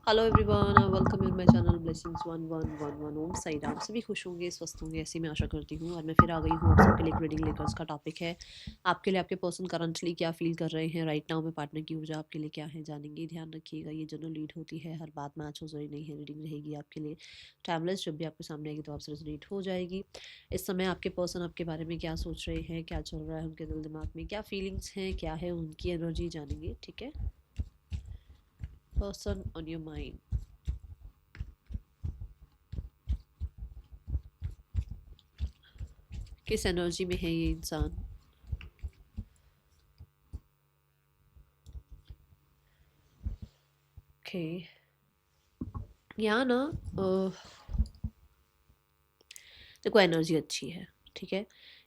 Hello everyone, welcome in my channel blessings 1111 ओम साई राम। सभी खुश होंगे, स्वस्थ होंगे, ऐसी मैं आशा करती हूँ। और मैं फिर आ गई हूँ आप सबके लिए एक रीडिंग लेकर। उसका टॉपिक है आपके लिए आपके पर्सन करंटली क्या फील कर रहे हैं राइट नाउ में। पार्टनर की ऊर्जा आपके लिए क्या है जानेंगे। ध्यान रखिएगा, ये जनरल रीड होती है, हर बात मैच हो जरूरी नहीं है। रीडिंग रहेगी आपके लिए टाइमलेस, जब भी आपके सामने आएगी तो आपसे रेजोनेट हो जाएगी। इस समय आपके पर्सन आपके बारे में क्या सोच रहे हैं, क्या चल रहा है उनके दिल दिमाग में, क्या फीलिंग्स हैं, क्या है उनकी एनर्जी, जानेंगे। ठीक है, पर्सन ऑन योर माइंड। किस एनर्जी में है ये इंसान। ओके, यहाँ ना देखो एनर्जी अच्छी है। ठीक है,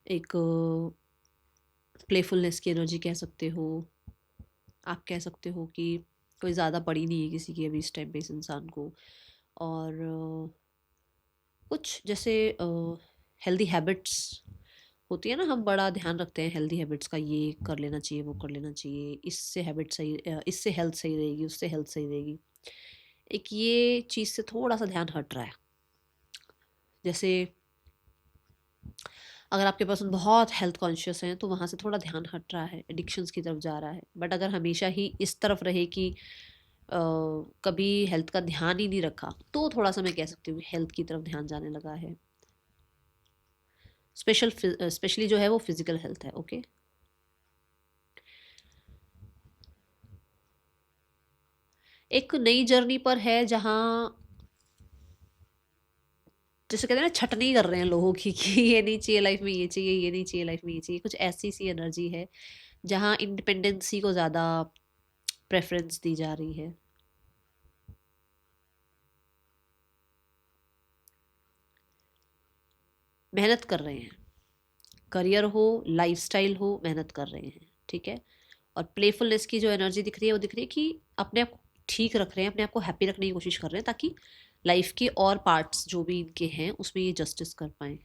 एक प्लेफुलनेस की एनर्जी कह सकते हो। आप कह सकते हो कि कोई ज़्यादा पड़ी नहीं है किसी की अभी इस टाइम पे इस इंसान को। और कुछ जैसे हेल्दी हैबिट्स होती है ना, हम बड़ा ध्यान रखते हैं हेल्दी हैबिट्स का, ये कर लेना चाहिए, वो कर लेना चाहिए, इससे हैबिट सही, इससे हेल्थ सही रहेगी, उससे हेल्थ सही रहेगी। एक ये चीज़ से थोड़ा सा ध्यान हट रहा है। जैसे अगर आपके पर्सन बहुत हेल्थ कॉन्शियस हैं तो वहाँ से थोड़ा ध्यान हट रहा है, एडिक्शंस की तरफ जा रहा है। बट अगर हमेशा ही इस तरफ रहे कि कभी हेल्थ का ध्यान ही नहीं रखा, तो थोड़ा सा मैं कह सकती हूँ हेल्थ की तरफ ध्यान जाने लगा है। स्पेशली जो है वो फिजिकल हेल्थ है। ओके, एक नई जर्नी पर है जहाँ जैसे कहते हैं ना, छटनी कर रहे हैं लोगों की कि ये नहीं चाहिए लाइफ में, ये चाहिए, ये नहीं चाहिए लाइफ में, ये चाहिए। कुछ ऐसी सी एनर्जी है जहाँ इंडिपेंडेंसी को ज़्यादा प्रेफरेंस दी जा रही है। मेहनत कर रहे हैं, करियर हो, लाइफस्टाइल हो, मेहनत कर रहे हैं। ठीक है, और प्लेफुलनेस की जो एनर्जी दिख रही है वो दिख रही है कि अपने आप को ठीक रख रहे हैं, अपने आप को हैप्पी रखने की कोशिश कर रहे हैं, ताकि लाइफ के और पार्ट्स जो भी इनके हैं उसमें ये जस्टिस कर पाए।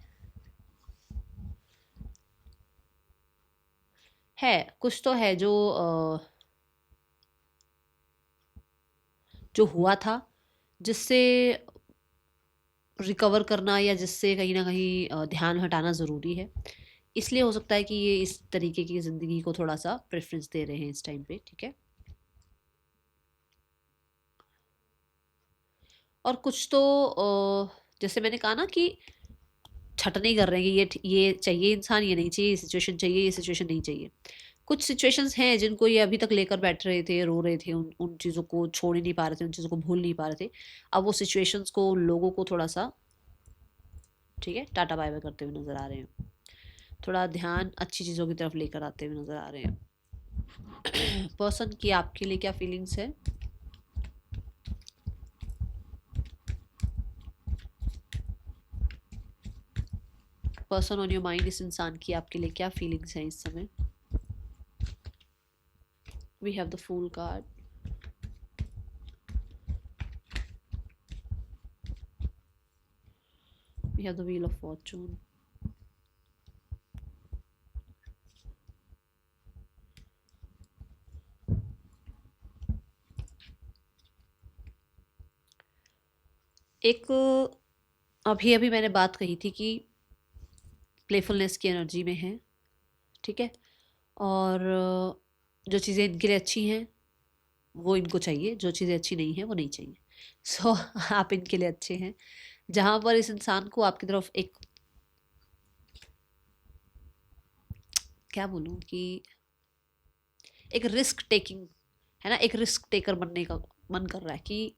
है कुछ तो है जो हुआ था, जिससे रिकवर करना या जिससे कहीं ना कहीं ध्यान हटाना ज़रूरी है। इसलिए हो सकता है कि ये इस तरीके की ज़िंदगी को थोड़ा सा प्रेफरेंस दे रहे हैं इस टाइम पे। ठीक है, और कुछ तो जैसे मैंने कहा ना कि छट नहीं कर रहे हैं कि ये चाहिए इंसान, ये नहीं चाहिए, ये सिचुएशन चाहिए, ये सिचुएशन नहीं चाहिए। कुछ सिचुएशंस हैं जिनको ये अभी तक लेकर बैठ रहे थे, रो रहे थे, उन चीज़ों को छोड़ ही नहीं पा रहे थे, उन चीज़ों को भूल नहीं पा रहे थे। अब वो सिचुएशंस को, उन लोगों को थोड़ा सा, ठीक है, टाटा बाय बाय करते हुए नजर आ रहे हैं। थोड़ा ध्यान अच्छी चीज़ों की तरफ लेकर आते हुए नजर आ रहे हैं। पर्सन की आपके लिए क्या फीलिंग्स है। पर्सन ऑन योर माइंड, इस इंसान की आपके लिए क्या फीलिंग्स हैं इस समय। We have the fool card, we have the wheel of fortune, एक अभी अभी मैंने बात कही थी कि प्लेफुलनेस की एनर्जी में है। ठीक है, और जो चीज़ें इनके लिए अच्छी हैं वो इनको चाहिए, जो चीज़ें अच्छी नहीं है वो नहीं चाहिए। सो आप इनके लिए अच्छे हैं। जहाँ पर इस इंसान को आपकी तरफ एक, क्या बोलूँ कि एक रिस्क टेकिंग है ना, एक रिस्क टेकर बनने का मन कर रहा है कि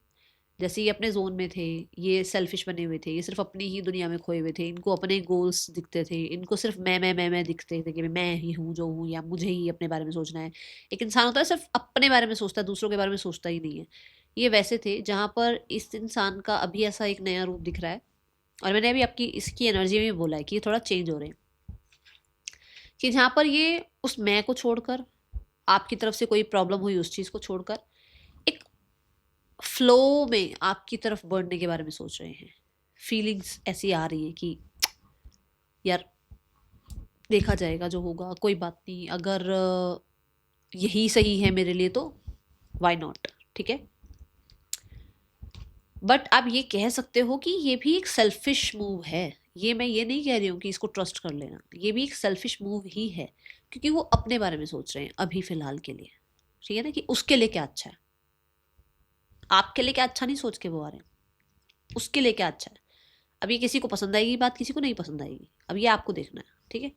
जैसे ये अपने जोन में थे, ये सेल्फिश बने हुए थे, ये सिर्फ अपनी ही दुनिया में खोए हुए थे, इनको अपने गोल्स दिखते थे, इनको सिर्फ मैं दिखते थे कि मैं ही हूँ जो हूँ, या मुझे ही अपने बारे में सोचना है। एक इंसान होता है सिर्फ अपने बारे में सोचता है, दूसरों के बारे में सोचता ही नहीं है। ये वैसे थे जहाँ पर इस इंसान का अभी ऐसा एक नया रूप दिख रहा है। और मैंने अभी आपकी इसकी एनर्जी में भी बोला है कि ये थोड़ा चेंज हो रहे हैं, कि जहाँ पर ये उस मैं को छोड़कर, आपकी तरफ से कोई प्रॉब्लम हुई उस चीज़ को छोड़कर, एक फ्लो में आपकी तरफ बढ़ने के बारे में सोच रहे हैं। फीलिंग्स ऐसी आ रही है कि यार देखा जाएगा, जो होगा कोई बात नहीं, अगर यही सही है मेरे लिए तो वाई नॉट। ठीक है, बट आप ये कह सकते हो कि ये भी एक सेल्फिश मूव है। ये मैं ये नहीं कह रही हूँ कि इसको ट्रस्ट कर लेना, ये भी एक सेल्फिश मूव ही है, क्योंकि वो अपने बारे में सोच रहे हैं अभी फिलहाल के लिए। ठीक है ना, कि उसके लिए क्या अच्छा है। आपके लिए क्या अच्छा नहीं सोच के वो आ रहे हैं, उसके लिए क्या अच्छा है। अब ये किसी को पसंद आएगी बात, किसी को नहीं पसंद आएगी, अब ये आपको देखना है। ठीक है।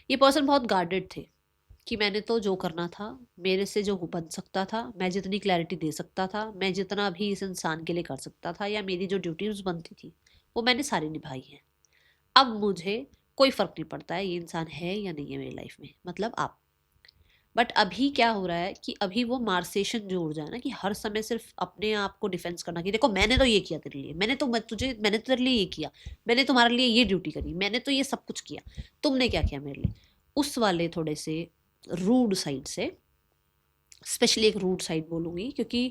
ये पर्सन बहुत गार्डेड थे कि मैंने तो जो करना था, मेरे से जो बन सकता था, मैं जितनी क्लैरिटी दे सकता था, मैं जितना भी इस इंसान के लिए कर सकता था, या मेरी जो ड्यूटीज बनती थी वो मैंने सारी निभाई है। अब मुझे कोई फर्क नहीं पड़ता है ये इंसान है या नहीं है मेरी लाइफ में, मतलब आप। बट अभी क्या हो रहा है कि अभी वो मार्सेशन जो ऊर्जा है ना, कि हर समय सिर्फ अपने आप को डिफेंस करना, कि देखो मैंने तो ये किया तेरे लिए, मैंने तो तेरे लिए ये किया, मैंने तुम्हारे लिए ये ड्यूटी करी, मैंने तो ये सब कुछ किया, तुमने क्या किया मेरे लिए। उस वाले थोड़े से रूड साइड से, स्पेशली एक रूट साइड बोलूंगी, क्योंकि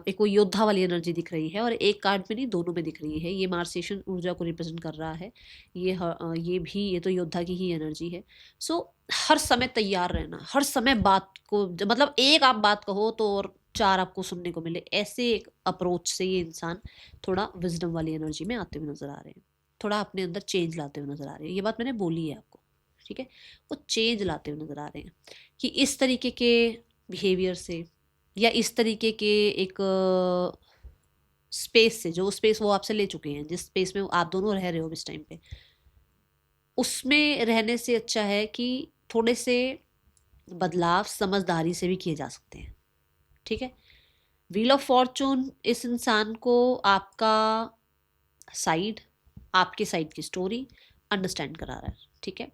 एक वो योद्धा वाली एनर्जी दिख रही है, और एक कार्ड में नहीं दोनों में दिख रही है। ये मार्सेशन ऊर्जा को रिप्रेजेंट कर रहा है, ये तो योद्धा की ही एनर्जी है। सो हर समय तैयार रहना, हर समय बात को, मतलब एक आप बात कहो तो और चार आपको सुनने को मिले, ऐसे एक अप्रोच से ये इंसान थोड़ा विजडम वाली एनर्जी में आते हुए नजर आ रहे हैं, थोड़ा अपने अंदर चेंज लाते हुए नजर आ रहे हैं। ये बात मैंने बोली है आपको। ठीक है। वो चेंज लाते हुए नजर आ रहे हैं कि इस तरीके के बिहेवियर से, या इस तरीके के एक स्पेस से, जो स्पेस वो आपसे ले चुके हैं, जिस स्पेस में आप दोनों रह रहे हो इस टाइम पे, उसमें रहने से अच्छा है कि थोड़े से बदलाव समझदारी से भी किए जा सकते हैं। ठीक है। व्हील ऑफ फॉर्चून इस इंसान को आपका साइड, आपके साइड की स्टोरी अंडरस्टैंड करा रहा है। ठीक है।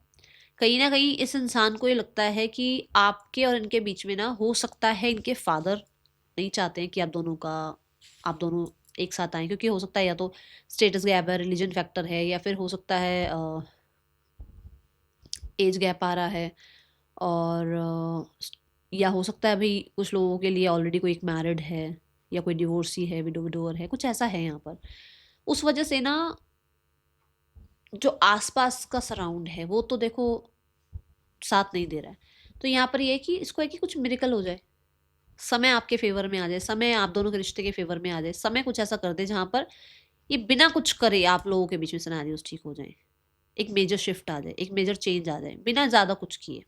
कहीं ना कहीं इस इंसान को ये लगता है कि आपके और इनके बीच में ना, हो सकता है इनके फादर नहीं चाहते हैं कि आप दोनों एक साथ आए, क्योंकि हो सकता है या तो स्टेटस गैप है, रिलीजन फैक्टर है, या फिर हो सकता है एज गैप आ रहा है, और या हो सकता है अभी कुछ लोगों के लिए ऑलरेडी कोई एक मैरिड है, या कोई डिवोर्सी है, विडो विडोवर है, कुछ ऐसा है यहाँ पर। उस वजह से ना, जो आसपास का सराउंड है वो तो देखो साथ नहीं दे रहा है। तो यहाँ पर ये है कि इसको है कि कुछ मिरेकल हो जाए, समय आपके फेवर में आ जाए, समय आप दोनों के रिश्ते के फेवर में आ जाए, समय कुछ ऐसा कर दे जहां पर ये बिना कुछ करे आप लोगों के बीच में सिनेरियोस ठीक हो जाए, एक मेजर शिफ्ट आ जाए, एक मेजर चेंज आ जाए, बिना ज्यादा कुछ किए।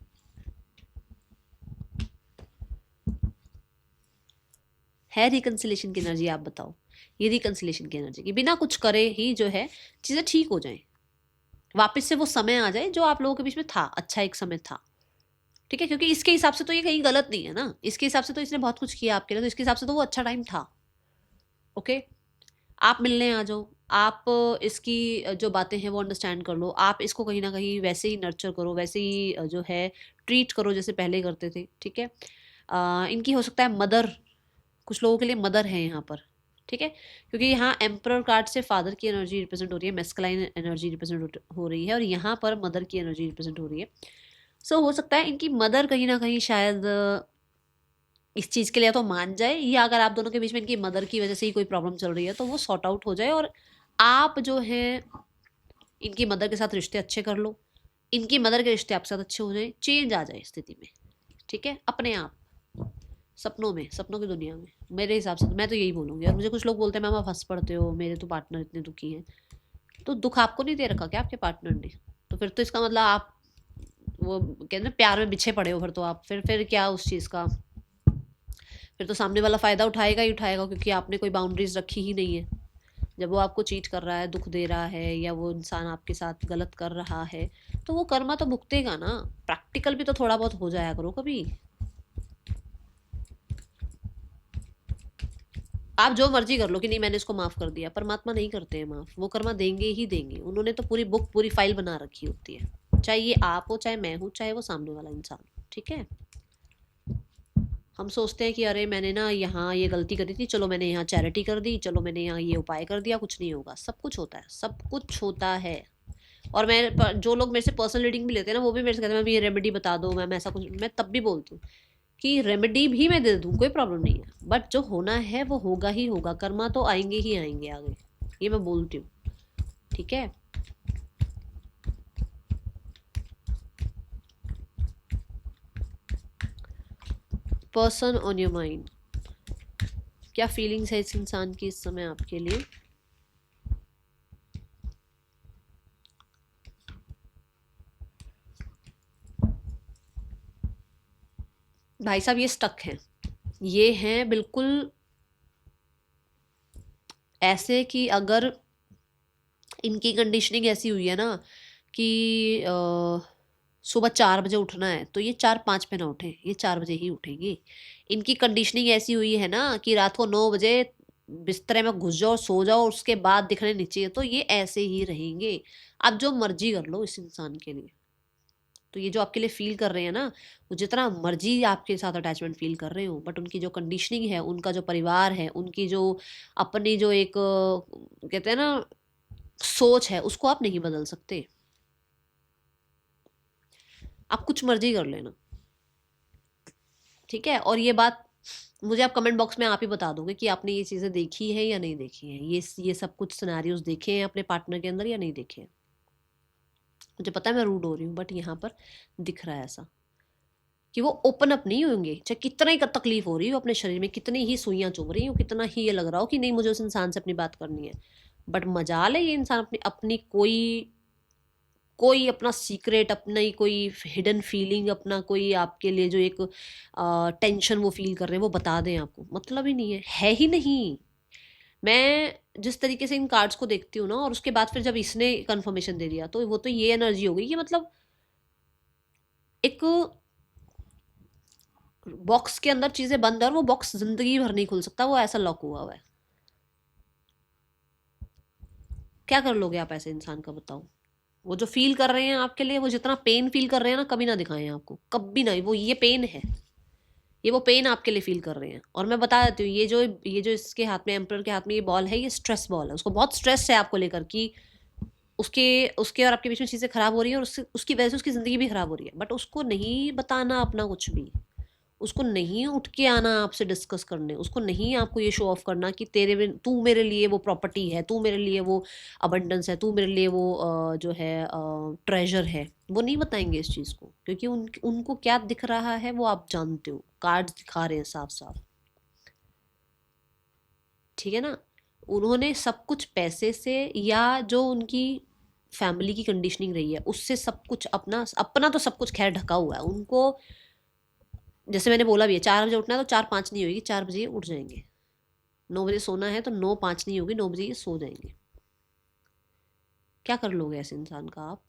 है रिकन्सिलेशन की एनर्जी, आप बताओ। ये रिकन्सिलेशन की एनर्जी कि बिना कुछ करे ही जो है चीजें ठीक हो जाए, वापस से वो समय आ जाए जो आप लोगों के बीच में था, अच्छा एक समय था। ठीक है। क्योंकि इसके हिसाब से तो ये कहीं गलत नहीं है ना, इसके हिसाब से तो इसने बहुत कुछ किया आपके लिए, तो इसके हिसाब से तो वो अच्छा टाइम था। ओके। आप मिलने आ जाओ, आप इसकी जो बातें हैं वो अंडरस्टैंड कर लो, आप इसको कहीं ना कहीं वैसे ही नर्चर करो, वैसे ही जो है ट्रीट करो जैसे पहले करते थे। ठीक है। इनकी हो सकता है मदर, कुछ लोगों के लिए मदर है यहाँ पर। ठीक है। क्योंकि यहाँ एम्परर कार्ड से फादर की एनर्जी रिप्रेजेंट हो रही है, मेस्कुलाइन एनर्जी रिप्रेजेंट हो रही है, और यहाँ पर मदर की एनर्जी रिप्रेजेंट हो रही है। सो हो सकता है इनकी मदर कहीं ना कहीं शायद इस चीज़ के लिए तो मान जाए, या अगर आप दोनों के बीच में इनकी मदर की वजह से ही कोई प्रॉब्लम चल रही है तो वो सॉर्ट आउट हो जाए, और आप जो है इनकी मदर के साथ रिश्ते अच्छे कर लो, इनकी मदर के रिश्ते आपके साथ अच्छे हो जाए, चेंज आ जाए स्थिति में। ठीक है। अपने आप सपनों में, सपनों की दुनिया में, मेरे हिसाब से तो मैं तो यही बोलूँगी। और मुझे कुछ लोग बोलते हैं मैम आप हंस पड़ते हो, मेरे तो पार्टनर इतने दुखी हैं। तो दुख आपको नहीं दे रखा क्या आपके पार्टनर ने? तो फिर तो इसका मतलब आप वो कहते हैं ना, प्यार में बिछे पड़े हो, फिर तो आप फिर क्या उस चीज़ का, फिर तो सामने वाला फ़ायदा उठाएगा ही उठाएगा, क्योंकि आपने कोई बाउंड्रीज रखी ही नहीं है। जब वो आपको चीट कर रहा है, दुख दे रहा है, या वो इंसान आपके साथ गलत कर रहा है, तो वो कर्मा तो भुगतेगा ना। प्रैक्टिकल भी तो थोड़ा बहुत हो जाया करो कभी। आप जो मर्जी कर लो कि नहीं मैंने इसको माफ कर दिया, परमात्मा नहीं करते हैं माफ, वो कर्मा देंगे ही देंगे। उन्होंने तो पूरी बुक, पूरी फाइल बना रखी होती है, चाहे ये आप हो, चाहे मैं हूँ, चाहे वो सामने वाला इंसान हो। ठीक है। हम सोचते हैं कि अरे मैंने ना यहाँ ये गलती करी थी, चलो मैंने यहाँ चैरिटी कर दी, चलो मैंने यहाँ ये उपाय कर दिया, कुछ नहीं होगा। सब कुछ होता है, सब कुछ होता है। और जो लोग मेरे से पर्सनल रीडिंग भी लेते हैं ना, वो भी मेरे से कहते हैं मैम ये रेमेडी बता दो मैम, ऐसा कुछ। मैं तब भी बोलती हूँ कि रेमेडी भी मैं दे दूँ, कोई प्रॉब्लम नहीं है, बट जो होना है वो होगा ही होगा, कर्मा तो आएंगे ही आएंगे आगे। ये मैं बोलती हूँ, ठीक है। पर्सन ऑन योर माइंड, क्या फीलिंग्स है इस इंसान की इस समय आपके लिए? भाई साहब ये स्टक हैं, ये हैं बिल्कुल ऐसे कि अगर इनकी कंडीशनिंग ऐसी हुई है ना कि सुबह 4 बजे उठना है, तो ये 4-5 पे ना उठें, ये 4 बजे ही उठेंगे। इनकी कंडीशनिंग ऐसी हुई है ना कि रात को 9 बजे बिस्तरे में घुस जाओ, सो जाओ, उसके बाद दिखने नीचे, तो ये ऐसे ही रहेंगे। आप जो मर्जी कर लो इस इंसान के लिए, तो ये जो आपके लिए फील कर रहे हैं ना, वो जितना मर्जी आपके साथ अटैचमेंट फील कर रहे हो, बट उनकी जो कंडीशनिंग है, उनका जो परिवार है, उनकी जो अपनी जो एक कहते हैं ना सोच है, उसको आप नहीं बदल सकते। आप कुछ मर्जी कर लेना, ठीक है। और ये बात मुझे आप कमेंट बॉक्स में आप ही बता दोगे कि आपने ये चीज़ें देखी है या नहीं देखी है, ये सब कुछ सिनेरियोज देखे हैं अपने पार्टनर के अंदर या नहीं देखे हैं। मुझे पता है मैं रूड हो रही हूँ, बट यहाँ पर दिख रहा है ऐसा कि वो ओपन अप नहीं होंगे, चाहे कितना ही तकलीफ हो रही हो अपने शरीर में, कितनी ही सुइयां चुभ रही हो, कितना ही ये लग रहा हो कि नहीं मुझे उस इंसान से अपनी बात करनी है, बट मजाल है ये इंसान अपनी अपनी कोई कोई अपना सीक्रेट, अपना ही कोई हिडन फीलिंग, अपना कोई आपके लिए जो एक टेंशन वो फील कर रहे हैं वो बता दें आपको, मतलब ही नहीं है ही नहीं। मैं जिस तरीके से इन कार्ड्स को देखती हूँ ना, और उसके बाद फिर जब इसने कंफर्मेशन दे दिया, तो वो तो ये एनर्जी हो गई कि मतलब एक बॉक्स के अंदर चीजें बंद है और वो बॉक्स जिंदगी भर नहीं खुल सकता, वो ऐसा लॉक हुआ है। क्या कर लोगे आप ऐसे इंसान का, बताओ। वो जो फील कर रहे हैं आपके लिए, वो जितना पेन फील कर रहे हैं ना, कभी ना दिखाएं आपको, कभी ना। वो ये पेन है, ये वो पेन आपके लिए फील कर रहे हैं। और मैं बता देती हूँ, ये जो इसके हाथ में, एम्पर के हाथ में ये बॉल है, ये स्ट्रेस बॉल है। उसको बहुत स्ट्रेस है आपको लेकर कि उसके उसके और आपके बीच में चीज़ें खराब हो रही हैं, और उसकी वजह से उसकी ज़िंदगी भी खराब हो रही है, बट उसको नहीं बताना अपना कुछ भी। उसको नहीं उठ के आना आपसे डिस्कस करने, उसको नहीं आपको ये शो ऑफ करना कि तू मेरे लिए वो प्रॉपर्टी है, तू मेरे लिए वो अबंडेंस है, तू मेरे लिए वो जो है ट्रेजर है। वो नहीं बताएंगे इस चीज़ को, क्योंकि उनको क्या दिख रहा है वो आप जानते हो, कार्ड्स दिखा रहे हैं साफ साफ, ठीक है ना। उन्होंने सब कुछ पैसे से, या जो उनकी फैमिली की कंडीशनिंग रही है उससे, सब कुछ अपना अपना तो सब कुछ खैर ढका हुआ है उनको। जैसे मैंने बोला भी है, 4 बजे उठना है तो 4-5 नहीं होगी, 4 बजे उठ जाएंगे। 9 बजे सोना है तो 9-5 नहीं होगी, 9 बजे ये सो जाएंगे। क्या कर लोगे ऐसे इंसान का आप?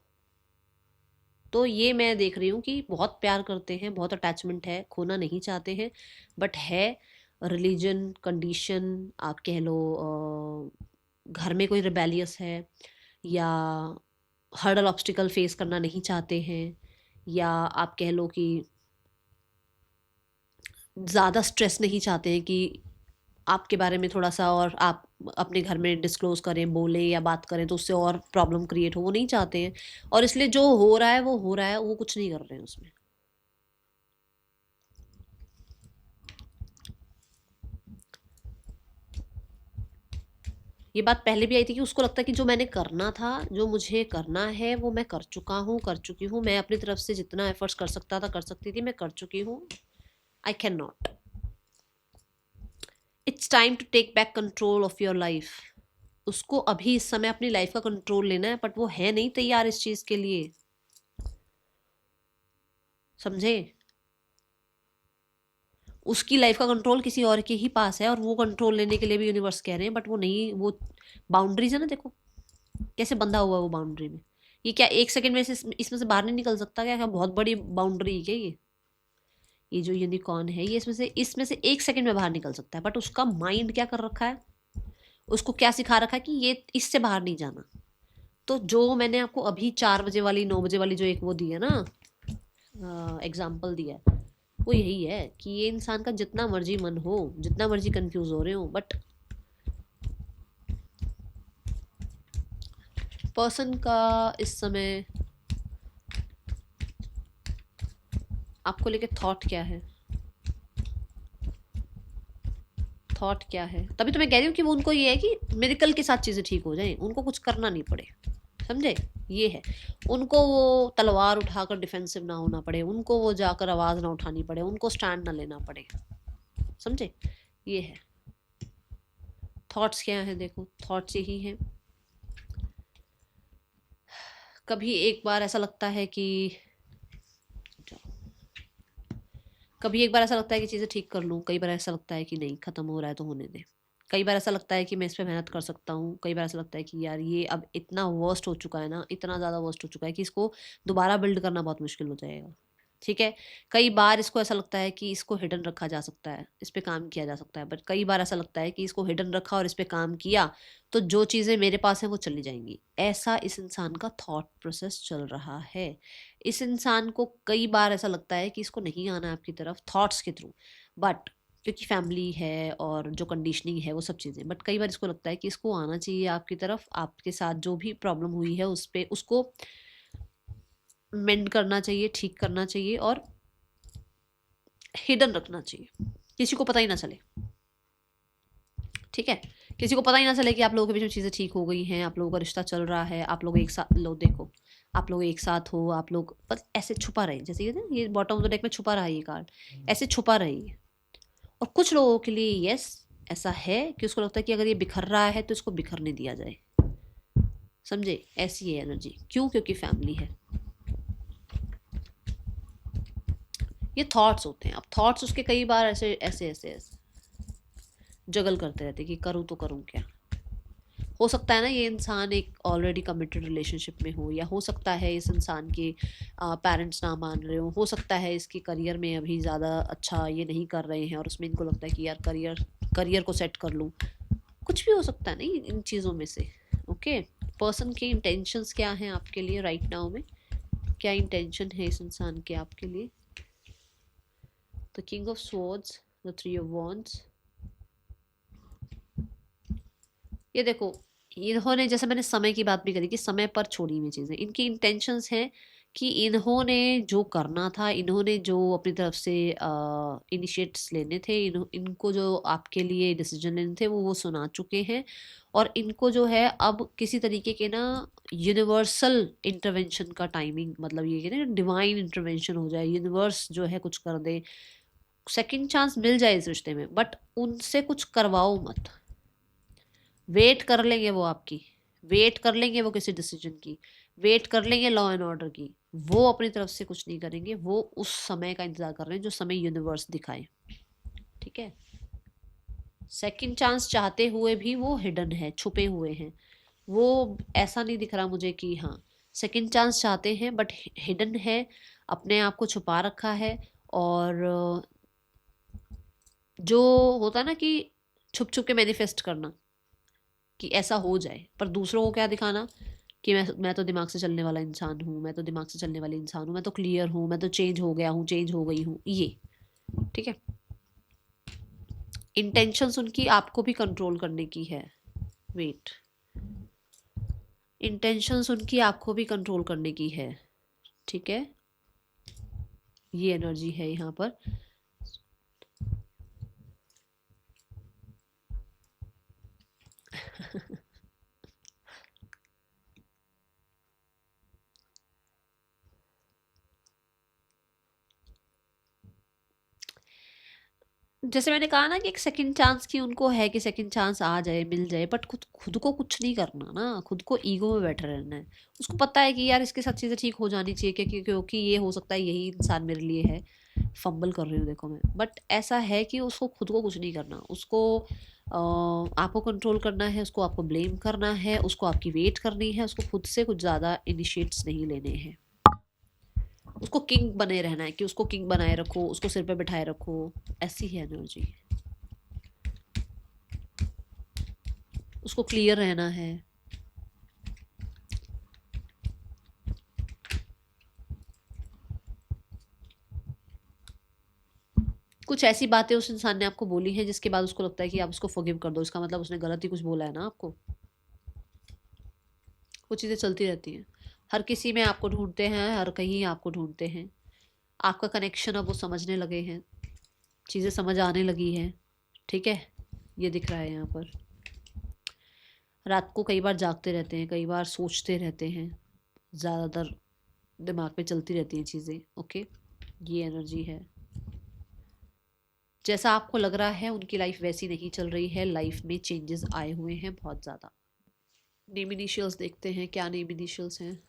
तो ये मैं देख रही हूँ कि बहुत प्यार करते हैं, बहुत अटैचमेंट है, खोना नहीं चाहते हैं, बट है रिलीजन कंडीशन, आप कह लो घर में कोई रिबेलियस है, या हर्डल ऑब्स्टिकल फेस करना नहीं चाहते हैं, या आप कह लो कि ज़्यादा स्ट्रेस नहीं चाहते हैं कि आपके बारे में थोड़ा सा और आप अपने घर में डिस्क्लोज करें, बोलें या बात करें तो उससे और प्रॉब्लम क्रिएट हो, वो नहीं चाहते हैं। और इसलिए जो हो रहा है वो हो रहा है, वो कुछ नहीं कर रहे हैं उसमें। ये बात पहले भी आई थी कि उसको लगता है कि जो मैंने करना था, जो मुझे करना है, वो मैं कर चुका हूँ, कर चुकी हूँ। मैं अपनी तरफ से जितना एफर्ट्स कर सकता था, कर सकती थी, मैं कर चुकी हूँ। I can not. It's time to take back control of your life. उसको अभी इस समय अपनी लाइफ का कंट्रोल लेना है, बट वो है नहीं तैयार इस चीज के लिए, समझे। उसकी लाइफ का कंट्रोल किसी और के ही पास है, और वो कंट्रोल लेने के लिए भी यूनिवर्स कह रहे हैं, बट वो नहीं। वो बाउंड्रीज है ना, देखो कैसे बंधा हुआ है वो बाउंड्री में। ये क्या 1 सेकंड में से इसमें से बाहर नहीं निकल सकता क्या? क्या बहुत बड़ी बाउंड्री है क्या ये जो यूनिकॉर्न है, ये इसमें से 1 सेकंड में बाहर निकल सकता है, बट उसका माइंड क्या कर रखा है, उसको क्या सिखा रखा है कि ये इससे बाहर नहीं जाना। तो जो मैंने आपको अभी 4 बजे वाली, 9 बजे वाली जो एक वो दी है ना, एग्जाम्पल दिया है, वो यही है कि ये इंसान का जितना मर्जी मन हो, जितना मर्जी कंफ्यूज हो रहे हो, बट पर्सन का इस समय आपको लेके थॉट क्या है? थॉट क्या है, तभी तो मैं कह रही हूँ कि वो उनको ये है कि मिरेकल के साथ चीज़ें ठीक हो जाएं, उनको कुछ करना नहीं पड़े, समझे, ये है। उनको वो तलवार उठाकर डिफेंसिव ना होना पड़े, उनको वो जाकर आवाज़ ना उठानी पड़े, उनको स्टैंड ना लेना पड़े, समझे, ये है। थॉट्स क्या है, देखो थॉट्स यही हैं। कभी एक बार ऐसा लगता है कि चीज़ें ठीक कर लूँ, कई बार ऐसा लगता है कि नहीं, ख़त्म हो रहा है तो होने दे। कई बार ऐसा लगता है कि मैं इस पे मेहनत कर सकता हूँ, कई बार ऐसा लगता है कि यार ये अब इतना वर्स्ट हो चुका है ना, इतना ज़्यादा वर्स्ट हो चुका है कि इसको दोबारा बिल्ड करना बहुत मुश्किल हो जाएगा, ठीक है। कई बार इसको ऐसा लगता है कि इसको हिडन रखा जा सकता है, इस पे काम किया जा सकता है, बट कई बार ऐसा लगता है कि इसको हिडन रखा और इस पे काम किया तो जो चीज़ें मेरे पास हैं वो चली जाएंगी। ऐसा इस इंसान का थॉट प्रोसेस चल रहा है। इस इंसान को कई बार ऐसा लगता है कि इसको नहीं आना है आपकी तरफ थॉट्स के थ्रू, बट क्योंकि फैमिली है और जो कंडीशनिंग है वो सब चीज़ें, बट कई बार इसको लगता है कि इसको आना चाहिए आपकी तरफ, आपके साथ जो भी प्रॉब्लम हुई है उस पे उसको मेंड करना चाहिए, ठीक करना चाहिए और हिडन रखना चाहिए, किसी को पता ही ना चले, ठीक है। किसी को पता ही ना चले कि आप लोगों के बीच में चीज़ें ठीक हो गई हैं, आप लोगों का रिश्ता चल रहा है, आप लोग एक साथ, लो देखो आप लोग एक साथ हो, आप लोग बस ऐसे छुपा रहे, जैसे ये बॉटम ऑफ द डेक में छुपा रहा है ये कार्ड, ऐसे छुपा रही है। और कुछ लोगों के लिए यस ऐसा है कि उसको लगता है कि अगर ये बिखर रहा है तो इसको बिखरने दिया जाए, समझे, ऐसी है एनर्जी। क्यों? क्योंकि फैमिली है। ये थॉट्स होते हैं। अब थॉट्स उसके कई बार ऐसे ऐसे ऐसे ऐसे जगल करते रहते हैं कि करूँ तो करूँ क्या। हो सकता है ना ये इंसान एक ऑलरेडी कमिटेड रिलेशनशिप में हो, या हो सकता है इस इंसान के पेरेंट्स ना मान रहे हो सकता है इसके करियर में अभी ज़्यादा अच्छा ये नहीं कर रहे हैं और उसमें इनको लगता है कि यार करियर को सेट कर लूँ, कुछ भी हो सकता है नहीं इन चीज़ों में से। ओके, पर्सन के इंटेंशंस क्या हैं आपके लिए राइट नाउ में, क्या इंटेंशन है इस इंसान के आपके लिए। The king of swords, the three of wands, ये देखो इन्होंने, जैसे मैंने समय की बात भी करी कि समय पर छोड़ी हुई चीज़ें, इनकी इंटेंशंस हैं कि इन्होंने जो करना था, इन्होंने जो अपनी तरफ से इनिशिएट्स लेने थे, इनको जो आपके लिए डिसीजन लेने थे वो सुना चुके हैं। और इनको जो है अब किसी तरीके के ना यूनिवर्सल इंटरवेंशन का टाइमिंग, मतलब ये कहते हैं डिवाइन इंटरवेंशन हो जाए, यूनिवर्स जो है कुछ कर दे, सेकंड चांस मिल जाए इस रिश्ते में, बट उनसे कुछ करवाओ मत। वेट कर लेंगे वो आपकी, वेट कर लेंगे वो किसी डिसीजन की, वेट कर लेंगे लॉ एंड ऑर्डर की, वो अपनी तरफ से कुछ नहीं करेंगे, वो उस समय का इंतजार कर रहे हैं जो समय यूनिवर्स दिखाए, ठीक है। सेकंड चांस चाहते हुए भी वो हिडन है, छुपे हुए हैं, वो ऐसा नहीं दिख रहा मुझे कि हाँ सेकंड चांस चाहते हैं, बट हिडन है, अपने आप को छुपा रखा है। और जो होता है ना कि छुप छुप के मैनिफेस्ट करना कि ऐसा हो जाए, पर दूसरों को क्या दिखाना कि मैं तो दिमाग से चलने वाला इंसान हूँ, मैं तो दिमाग से चलने वाली इंसान हूँ, मैं तो क्लियर हूँ, मैं तो चेंज हो गया हूँ, चेंज हो गई हूँ, ये ठीक है। इंटेंशंस उनकी आपको भी कंट्रोल करने की है, वेट, इंटेंशंस उनकी आपको भी कंट्रोल करने की है, ठीक है। ये एनर्जी है यहाँ पर। जैसे मैंने कहा ना कि एक सेकंड चांस की उनको है कि सेकंड चांस आ जाए, मिल जाए, बट खुद खुद को कुछ नहीं करना ना, खुद को ईगो में बैठे रहना है। उसको पता है कि यार इसके साथ चीज़ें ठीक हो जानी चाहिए, क्योंकि ये हो सकता है यही इंसान मेरे लिए है। फंबल कर रही हूँ देखो मैं, बट ऐसा है कि उसको खुद को कुछ नहीं करना, उसको आपको कंट्रोल करना है, उसको आपको ब्लेम करना है, उसको आपकी वेट करनी है, उसको खुद से कुछ ज़्यादा इनिशिएट्स नहीं लेने हैं। उसको किंग बने रहना है कि उसको किंग बनाए रखो, उसको सिर पे बिठाए रखो, ऐसी है एनर्जी। उसको क्लियर रहना है। कुछ ऐसी बातें उस इंसान ने आपको बोली हैं जिसके बाद उसको लगता है कि आप उसको फॉरगिव कर दो, इसका मतलब उसने गलत ही कुछ बोला है ना आपको। वो चीज़ें चलती रहती हैं, हर किसी में आपको ढूंढते हैं, हर कहीं आपको ढूंढते हैं। आपका कनेक्शन अब वो समझने लगे हैं, चीज़ें समझ आने लगी हैं, ठीक है। ये दिख रहा है यहाँ पर। रात को कई बार जागते रहते हैं, कई बार सोचते रहते हैं, ज़्यादातर दिमाग में चलती रहती हैं चीज़ें। ओके, ये एनर्जी है। जैसा आपको लग रहा है उनकी लाइफ वैसी नहीं चल रही है, लाइफ में चेंजेस आए हुए हैं बहुत ज़्यादा। नेम इनिशियल्स देखते हैं, क्या नेम इनिशियल्स हैं।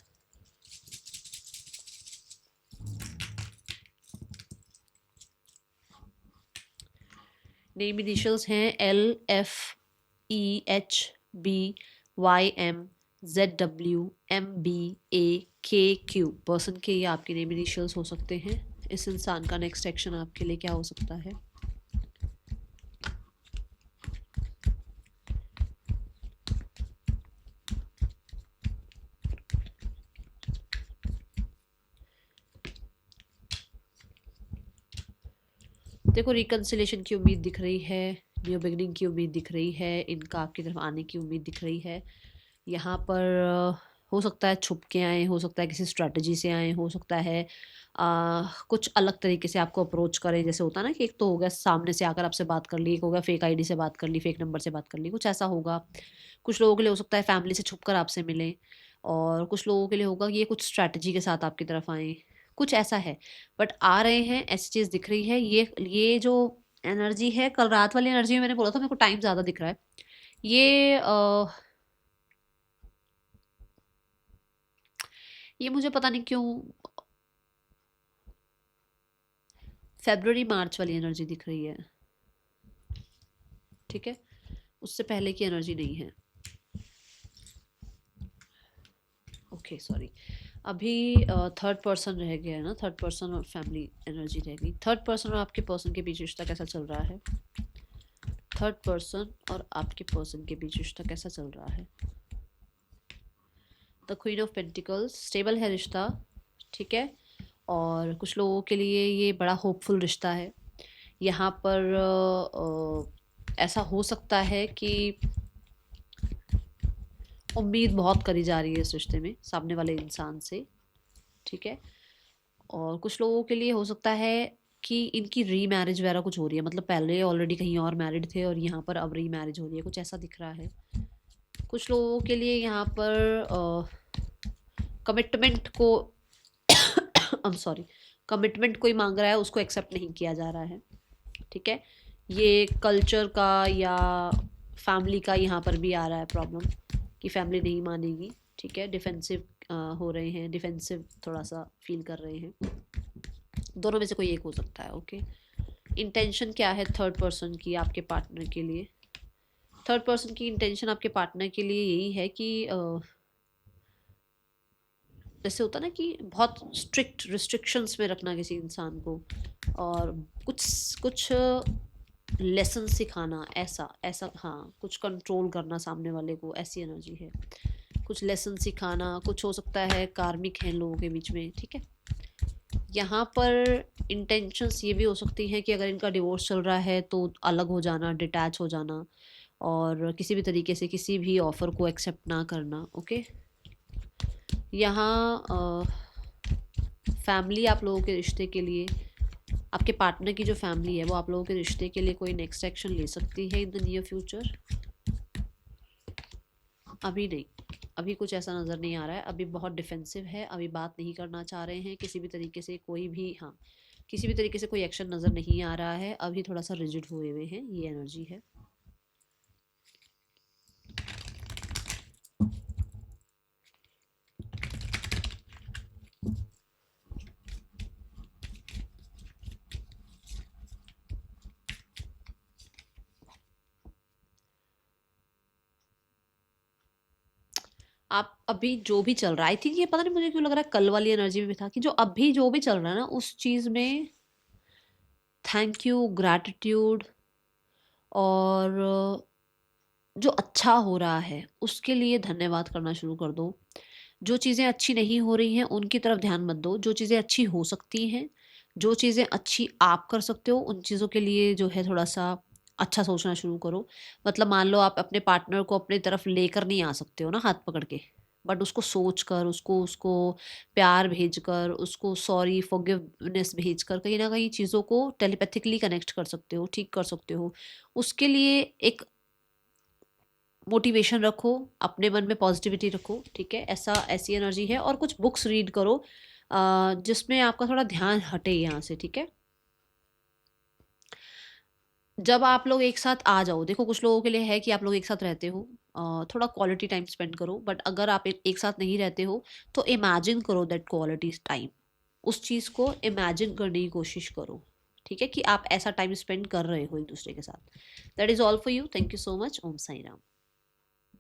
नेम इनिशियल्स हैं LFEHBYMZWMBAKQ। पर्सन के ये आपके नेम इनिशियल्स हो सकते हैं। इस इंसान का नेक्स्ट एक्शन आपके लिए क्या हो सकता है? देखो, रिकन्सिलेशन की उम्मीद दिख रही है, न्यू बिगनिंग की उम्मीद दिख रही है, इनका आपकी तरफ आने की उम्मीद दिख रही है। यहाँ पर हो सकता है छुप के आए, हो सकता है किसी स्ट्रैटेजी से आए, हो सकता है कुछ अलग तरीके से आपको अप्रोच करें। जैसे होता है ना कि एक तो हो गया सामने से आकर आपसे बात कर ली, एक हो गया फेक आईडी से बात कर ली, फेक नंबर से बात कर ली, कुछ ऐसा होगा। कुछ लोगों के लिए हो सकता है फैमिली से छुप कर आपसे मिलें, और कुछ लोगों के लिए होगा कि ये कुछ स्ट्रैटेजी के साथ आपकी तरफ आएँ, कुछ ऐसा है। बट आ रहे हैं, ऐसी चीज़ दिख रही है। ये जो एनर्जी है, कल रात वाली एनर्जी में मैंने बोला था मेरे को टाइम ज़्यादा दिख रहा है। ये मुझे पता नहीं क्यों फेब्रुअरी मार्च वाली एनर्जी दिख रही है। ठीक है, उससे पहले की एनर्जी नहीं है। Okay, sorry. अभी थर्ड पर्सन रह गया है ना, थर्ड पर्सन और फैमिली एनर्जी रह गई। थर्ड पर्सन और आपके पर्सन के बीच रिश्ता कैसा चल रहा है? थर्ड पर्सन और आपके पर्सन के बीच रिश्ता कैसा चल रहा है? The queen of pentacles, stable है रिश्ता। ठीक है, और कुछ लोगों के लिए ये बड़ा होपफुल रिश्ता है। यहाँ पर ऐसा हो सकता है कि उम्मीद बहुत करी जा रही है इस रिश्ते में सामने वाले इंसान से। ठीक है, और कुछ लोगों के लिए हो सकता है कि इनकी री मैरिज वगैरह कुछ हो रही है, मतलब पहले ऑलरेडी कहीं और मैरिड थे और यहाँ पर अब री मैरिज हो रही है, कुछ ऐसा दिख रहा है। कुछ लोगों के लिए यहाँ पर कमिटमेंट को आई एम सॉरी, कमिटमेंट कोई मांग रहा है, उसको एक्सेप्ट नहीं किया जा रहा है। ठीक है, ये कल्चर का या फैमिली का यहाँ पर भी आ रहा है प्रॉब्लम, कि फैमिली नहीं मानेगी। ठीक है, डिफेंसिव हो रहे हैं, डिफेंसिव थोड़ा सा फील कर रहे हैं। दोनों में से कोई एक हो सकता है। ओके, इंटेंशन क्या है थर्ड पर्सन की आपके पार्टनर के लिए? थर्ड पर्सन की इंटेंशन आपके पार्टनर के लिए यही है कि जैसे होता ना कि बहुत स्ट्रिक्ट रिस्ट्रिक्शंस में रखना किसी इंसान को, और कुछ कुछ लेसन सिखाना, ऐसा ऐसा, हाँ, कुछ कंट्रोल करना सामने वाले को, ऐसी एनर्जी है। कुछ लेसन सिखाना, कुछ हो सकता है कार्मिक है लोगों के बीच में। ठीक है, यहाँ पर इंटेंशंस ये भी हो सकती हैं कि अगर इनका डिवोर्स चल रहा है तो अलग हो जाना, डिटैच हो जाना, और किसी भी तरीके से किसी भी ऑफ़र को एक्सेप्ट ना करना। ओके, यहाँ फैमिली आप लोगों के रिश्ते के लिए, आपके पार्टनर की जो फैमिली है वो आप लोगों के रिश्ते के लिए कोई नेक्स्ट एक्शन ले सकती है इन द नियर फ्यूचर। अभी नहीं, अभी कुछ ऐसा नज़र नहीं आ रहा है। अभी बहुत डिफेंसिव है, अभी बात नहीं करना चाह रहे हैं किसी भी तरीके से, कोई भी, हाँ, किसी भी तरीके से कोई एक्शन नज़र नहीं आ रहा है। अभी थोड़ा सा रिजिड हुए हुए हैं, ये एनर्जी है। आप अभी जो भी चल रहा है, आई थिंक ये पता नहीं मुझे क्यों लग रहा है कल वाली एनर्जी में भी था कि जो अभी जो भी चल रहा है ना, उस चीज़ में थैंक यू, ग्रैटिट्यूड, और जो अच्छा हो रहा है उसके लिए धन्यवाद करना शुरू कर दो। जो चीज़ें अच्छी नहीं हो रही हैं उनकी तरफ ध्यान मत दो। जो चीज़ें अच्छी हो सकती हैं, जो चीज़ें अच्छी आप कर सकते हो, उन चीज़ों के लिए जो है थोड़ा सा अच्छा सोचना शुरू करो। मतलब मान लो आप अपने पार्टनर को अपनी तरफ लेकर नहीं आ सकते हो ना हाथ पकड़ के, बट उसको सोच कर, उसको उसको प्यार भेज कर, उसको सॉरी फॉरगिवनेस भेज कर कहीं ना कहीं चीज़ों को टेलीपैथिकली कनेक्ट कर सकते हो, ठीक कर सकते हो। उसके लिए एक मोटिवेशन रखो, अपने मन में पॉजिटिविटी रखो, ठीक है, ऐसा ऐसी एनर्जी है। और कुछ बुक्स रीड करो जिसमें आपका थोड़ा ध्यान हटे यहाँ से, ठीक है। जब आप लोग एक साथ आ जाओ, देखो कुछ लोगों के लिए है कि आप लोग एक साथ रहते हो, थोड़ा क्वालिटी टाइम स्पेंड करो, बट अगर आप एक साथ नहीं रहते हो तो इमेजिन करो दैट क्वालिटी टाइम, उस चीज़ को इमेजिन करने की कोशिश करो, ठीक है, कि आप ऐसा टाइम स्पेंड कर रहे हो एक दूसरे के साथ। That is all for you. Thank you so much. Om Sai Ram.